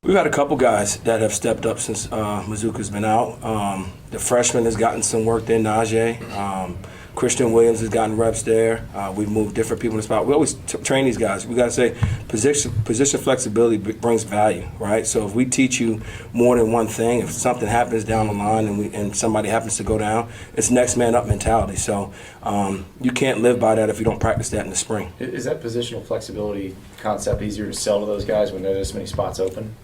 We've had a couple guys that have stepped up since Mizuka's been out. The freshman has gotten some work there, Najee. Christian Williams has gotten reps there. We've moved different people in the spot. We always train these guys. We got to say position flexibility brings value, right? So if we teach you more than one thing, if something happens down the line and somebody happens to go down, it's next man up mentality. So you can't live by that if you don't practice that in the spring. Is that positional flexibility concept easier to sell to those guys when there's this many spots open?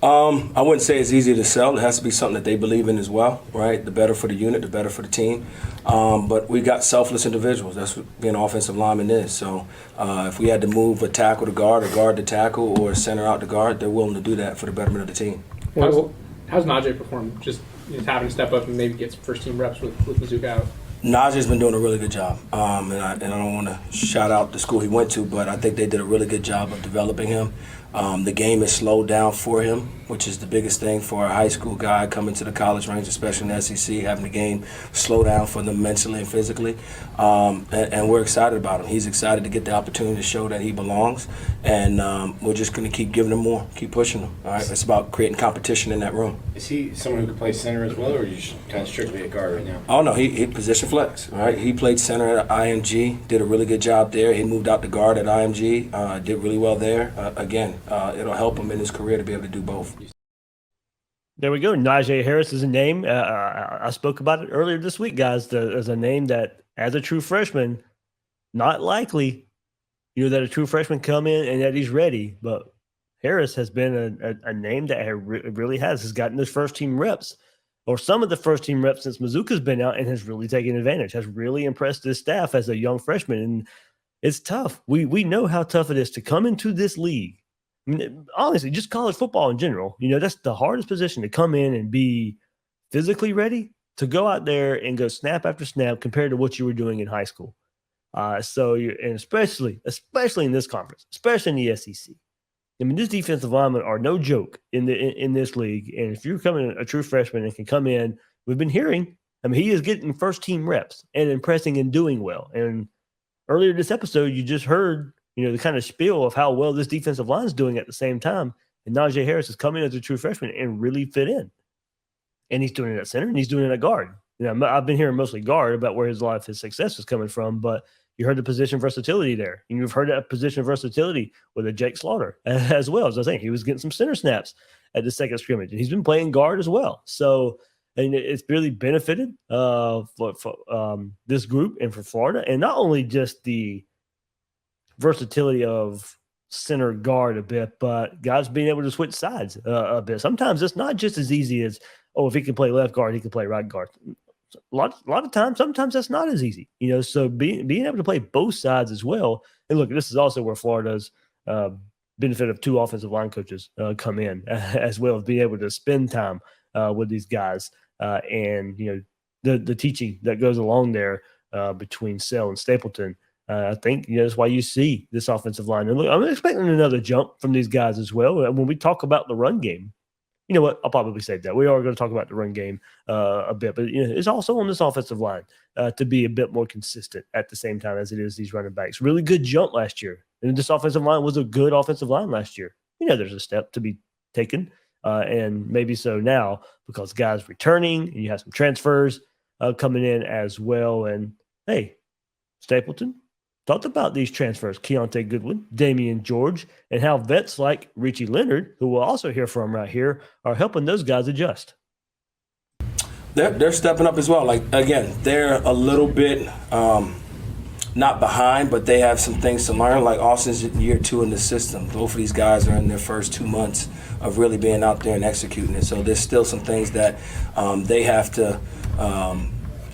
I wouldn't say it's easy to sell. It has to be something that they believe in as well, right? The better for the unit, the better for the team. But we got selfless individuals. That's what being an offensive lineman is. So if we had to move a tackle to guard, or guard to tackle, or center out to guard, they're willing to do that for the betterment of the team. How's Najee performed? Just having to step up and maybe get some first-team reps with Mizuka out? Najee's been doing a really good job, and I don't want to shout out the school he went to, but I think they did a really good job of developing him. The game has slowed down for him, which is the biggest thing for a high school guy coming to the college range, especially in the SEC, having the game slow down for them mentally and physically. And we're excited about him. He's excited to get the opportunity to show that he belongs, and we're just going to keep giving him more, keep pushing him. All right, it's about creating competition in that room. Is he someone who can play center as well, or are you just kind of strictly a guard right now? Oh, no, he position flex, right? He played center at IMG, did a really good job there. He moved out to guard at IMG, did really well there. Again, it'll help him in his career to be able to do both. There we go. Knijeah Harris is a name. I spoke about it earlier this week, guys. There's a name that, as a true freshman, not likely, that a true freshman come in and that he's ready. But Harris has been a name that really has gotten those first-team reps, or some of the first-team reps since Mizuka's been out, and has really taken advantage, has really impressed his staff as a young freshman. And it's tough. We know how tough it is to come into this league. I mean, honestly, just college football in general, that's the hardest position to come in and be physically ready to go out there and go snap after snap compared to what you were doing in high school. And especially in this conference, especially in the SEC. I mean, these defensive linemen are no joke in this league. And if you're coming a true freshman and can come in, we've been hearing, he is getting first team reps and impressing and doing well. And earlier this episode, you just heard the kind of spiel of how well this defensive line is doing at the same time. And Najee Harris is coming as a true freshman and really fit in. And he's doing it at center and he's doing it at guard. I've been hearing mostly guard about where a lot of his success is coming from, but you heard the position versatility there. And you've heard that position versatility with a Jake Slaughter as well. As I was saying, he was getting some center snaps at the second scrimmage, and he's been playing guard as well. So, and it's really benefited for this group and for Florida. And not only just the versatility of center guard a bit, but guys being able to switch sides a bit. Sometimes it's not just as easy as, if he can play left guard, he can play right guard. A lot of times, sometimes that's not as easy, so being able to play both sides as well. And look, this is also where Florida's benefit of two offensive line coaches come in as well, as being able to spend time with these guys and, the teaching that goes along there between Sell and Stapleton. I think that's why you see this offensive line. And look, I'm expecting another jump from these guys as well. When we talk about the run game, you know what? I'll probably save that. We are going to talk about the run game a bit, but it's also on this offensive line to be a bit more consistent at the same time as it is these running backs. Really good jump last year. And this offensive line was a good offensive line last year. There's a step to be taken, and maybe so now because guys returning and you have some transfers coming in as well. And hey, Stapleton talked about these transfers, Keontae Goodwin, Damian George, and how vets like Richie Leonard, who we'll also hear from right here, are helping those guys adjust. They're stepping up as well. Like, again, they're a little bit not behind, but they have some things to learn. Like Austin's year 2 in the system. Both of these guys are in their first 2 months of really being out there and executing it. So there's still some things that they have to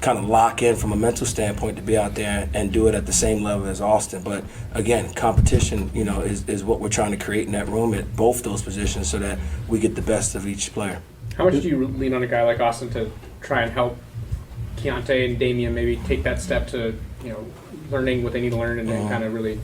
kind of lock in from a mental standpoint to be out there and do it at the same level as Austin. But again, competition, is what we're trying to create in that room at both those positions so that we get the best of each player. How much do you lean on a guy like Austin to try and help Keontae and Damian maybe take that step to, learning what they need to learn and then kind of really?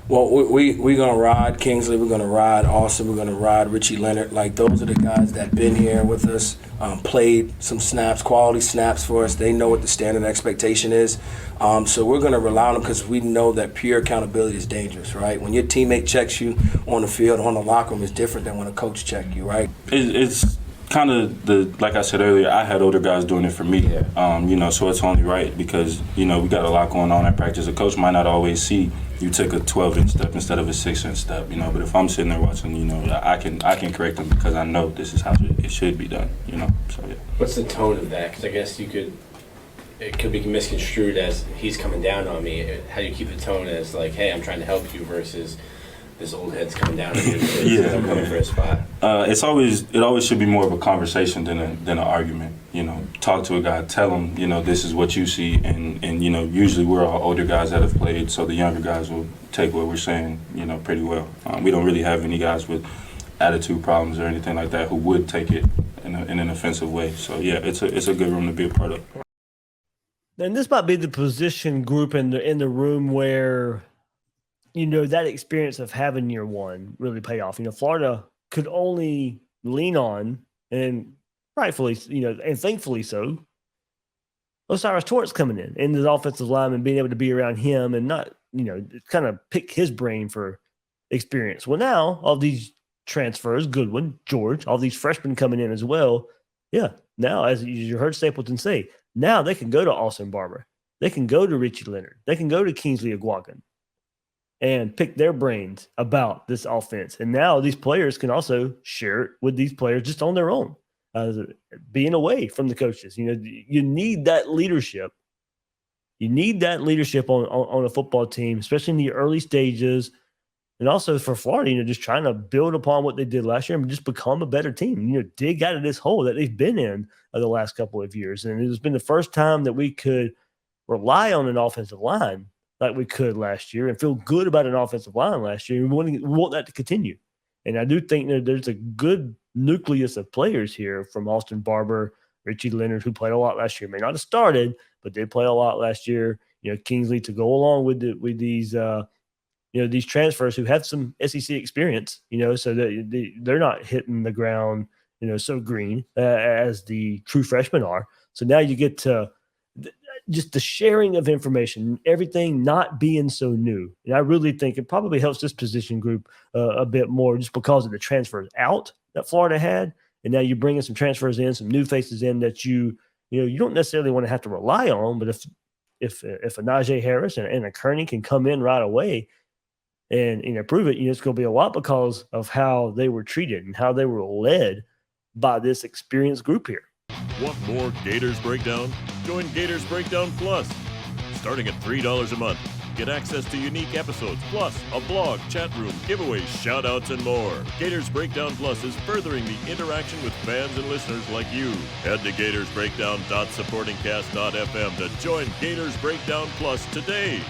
Well, we're going to ride Kingsley. We're going to ride Austin. We're going to ride Richie Leonard. Like, those are the guys that been here with us, played some snaps, quality snaps for us. They know what the standard expectation is. So we're going to rely on them because we know that pure accountability is dangerous, right? When your teammate checks you on the field, on the locker room, is different than when a coach checks you, right? It's kind of like I said earlier, I had older guys doing it for me. Yeah. So it's only right because, we got a lot going on at practice. A coach might not always see you took a 12-inch step instead of a 6-inch step, but if I'm sitting there watching, I can correct them because I know this is how it should be done, so yeah. What's the tone of that? Because I guess it could be misconstrued as he's coming down on me. How do you keep the tone as like, hey, I'm trying to help you versus this old head's coming down on you I'm coming for a spot? It always should be more of a conversation than an argument. Talk to a guy, tell him, this is what you see, and usually we're all older guys that have played, so the younger guys will take what we're saying, pretty well. We don't really have any guys with attitude problems or anything like that who would take it in an offensive way. So yeah, it's a good room to be a part of. And this might be the position group in the room where that experience of having year one really pay off. Florida could only lean on, and rightfully, and thankfully so, Osiris Torrance coming in the offensive line and being able to be around him and not, kind of pick his brain for experience. Well, now all these transfers, Goodwin, George, all these freshmen coming in as well. Yeah, now as you heard Stapleton say, now they can go to Austin Barber, they can go to Richie Leonard, they can go to Kingsley Aguagan and pick their brains about this offense. And now these players can also share it with these players just on their own, being away from the coaches. You need that leadership. You need that leadership on a football team, especially in the early stages. And also for Florida, just trying to build upon what they did last year and just become a better team, dig out of this hole that they've been in the last couple of years. And it's been the first time that we could rely on an offensive line like we could last year and feel good about an offensive line last year. We want that to continue. And I do think that there's a good nucleus of players here from Austin Barber, Richie Leonard, who played a lot last year, may not have started, but did play a lot last year. Kingsley to go along with these these transfers who have some SEC experience, so that they're not hitting the ground, so green as the true freshmen are. So now you get to just the sharing of information, everything not being so new. And I really think it probably helps this position group a bit more just because of the transfers out that Florida had. And now you're bringing some transfers in, some new faces in that you don't necessarily want to have to rely on. But if a Najee Harris and a Kearney can come in right away and prove it, it's going to be a lot because of how they were treated and how they were led by this experienced group here. Want more Gators Breakdown? Join Gators Breakdown Plus. Starting at $3 a month, get access to unique episodes, plus a blog, chat room, giveaways, shout-outs, and more. Gators Breakdown Plus is furthering the interaction with fans and listeners like you. Head to gatorsbreakdown.supportingcast.fm to join Gators Breakdown Plus today.